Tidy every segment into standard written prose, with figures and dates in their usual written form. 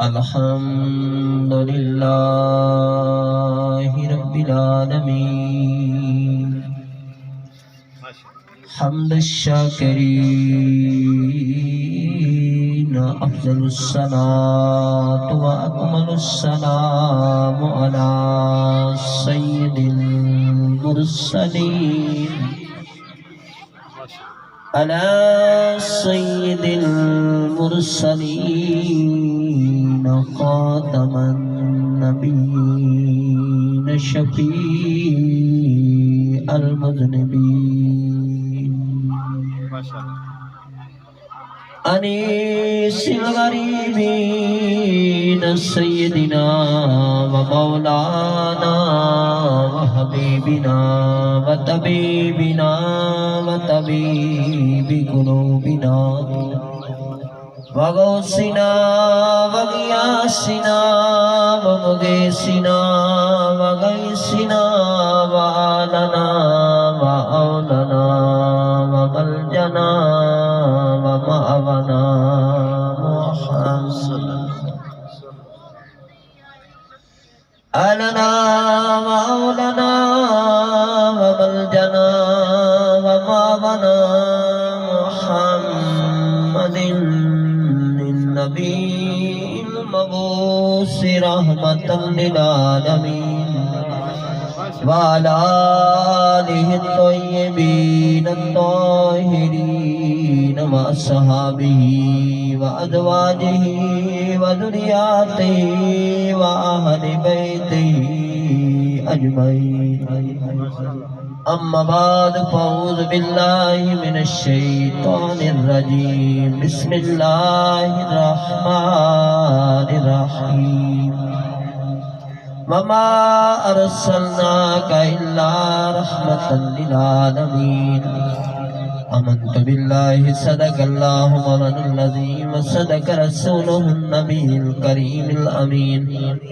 الحمد لله رب العالمين حمد الشاكرين أفضل الصلاة وأكمل السلام على سيد المرسلين على سيد المرسلين خاتم النبيين شفيع المذنبين أنيس الغريبين سيدنا ومولانا وحبيبنا وطبيبنا وطبيب قلوبنا وغوثنا وغياثنا ومغيثنا وغيثنا وآلنا وأولنا وملجنا ومأونا محمد آلنا وأولنا وملجنا ومأونا محمد النبي المبعوث رحمة للعالمين وعلى آله الطيبين الطاهرين وأصحابه وأزواجه وذرياته وأهل بيته أجمعين أما بعد فأعوذ بالله من الشيطان الرجيم بسم الله الرحمن الرحيم وما أرسلناك إلا رحمة للعالمين آمنت بالله صدق الله مولانا العظيم وصدق رسوله النبي الكريم الأمين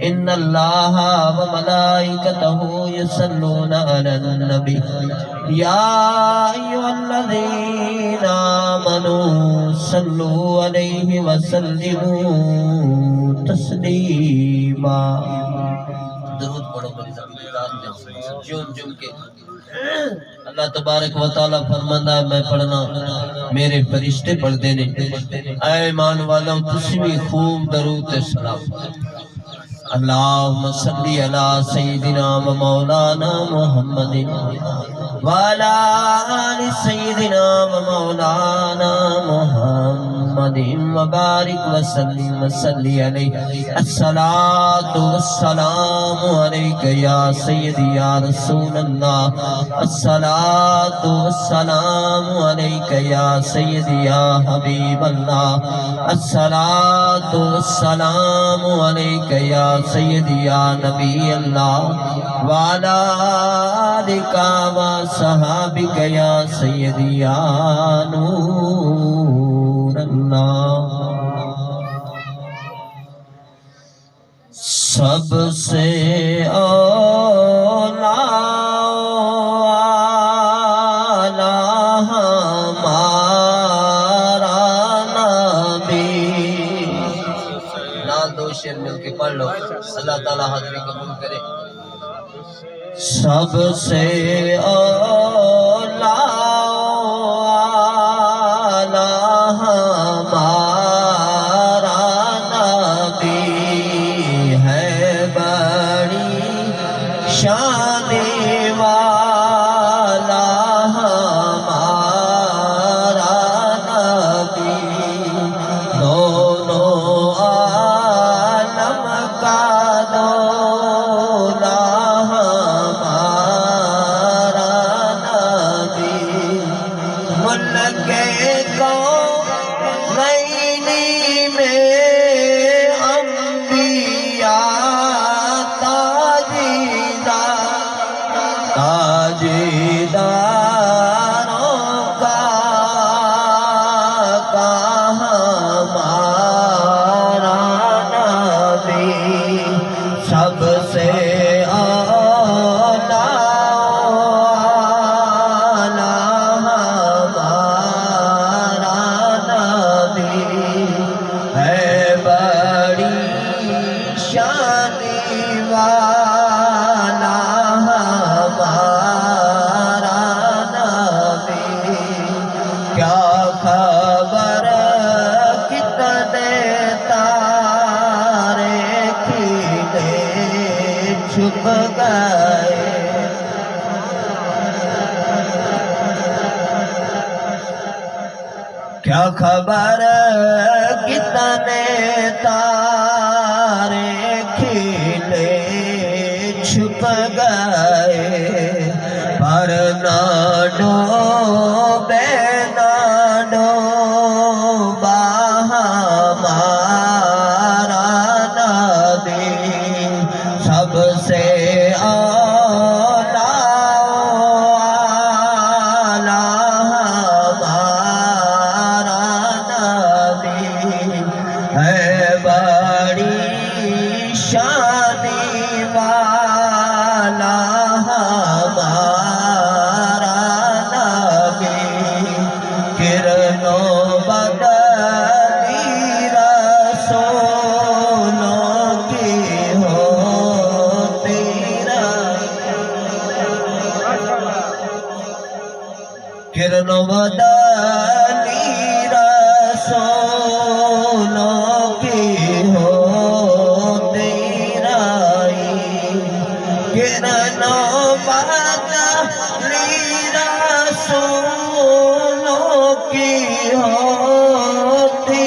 إن الله وملائكته يصلون على النبي يا أيها الذين آمنوا صلوا عليه وسلموا تسليما درود پڑھو میری زمین ذات میں جم جم کے اللہ تبارک و تعالیٰ فرماتا ہے میں پڑھنا میرے فرشتے پڑھ دینے اے ایمان والوں تسی بھی خوب درود سلام اللہم صلی علی سیدنا و مولانا محمد وعلا آل سیدنا و مولانا محمد وبارک وسلم وسلی علیہ الصلاة والسلام علیکہ یا سیدی یا رسول اللہ الصلاة والسلام علیکہ یا سیدی یا حبیب اللہ الصلاة والسلام علیکہ یا سیدی یا نبی اللہ وعلا آلکہ وصحابک یا سیدی یا نور اللہ سب سے اولا ہمارا نبی نال دو شعر مل کے پڑھ لو اللہ تعالیٰ حاضری قبول کرے سب سے اولا ہمارا نبی ہے بڑی شان والا ہمارا نبی دونوں عالم کا دولا ہمارا چھپ گئے کیا خبر کتنے تارے کھلے چھپ گئے پر نہ ڈوبے نہ ڈوبا ہمارا نبی سب سے شادی والا ہمارا نبی کرنوں بدلی رسولوں کی ہوتی کرنوں بدلی رسولوں کی کرنوں بدلی رسولوں کی ہوتی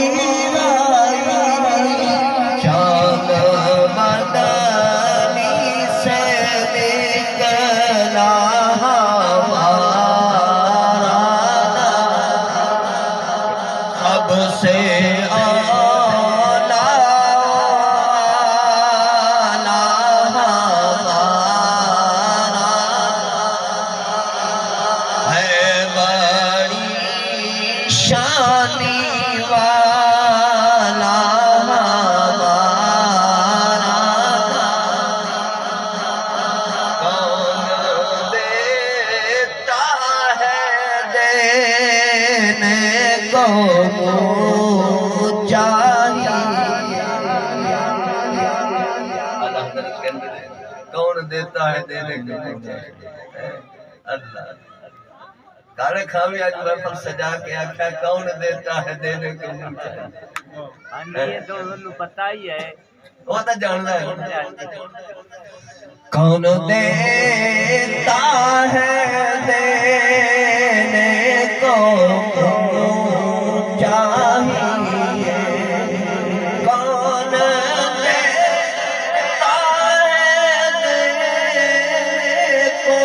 چاند بدلی سے نکلا ہمارا سب سے شانی والا ہمارا کون دیتا ہے دینے کو چاہیے کون دیتا ہے دینے کو اللہ کارے کھاوی آج محفل سجا کے آکھا کون دیتا ہے دینے کو منہ چاہیے یہ تو انہوں پتہ ہی ہے وہ تو جاننا ہے کون دیتا ہے دینے کو چاہیے کون دیتا ہے دینے کو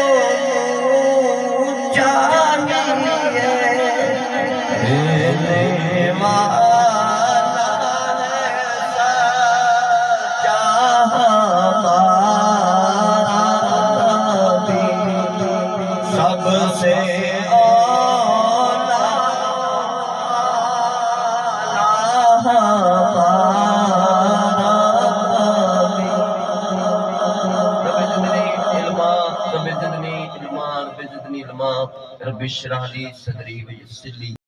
چاہیے دینے والا ہے سچا ہمارا نبی سب سے اولا ہمارا نبی رب زدنی علما رب اشرح لي صدری ويسر لي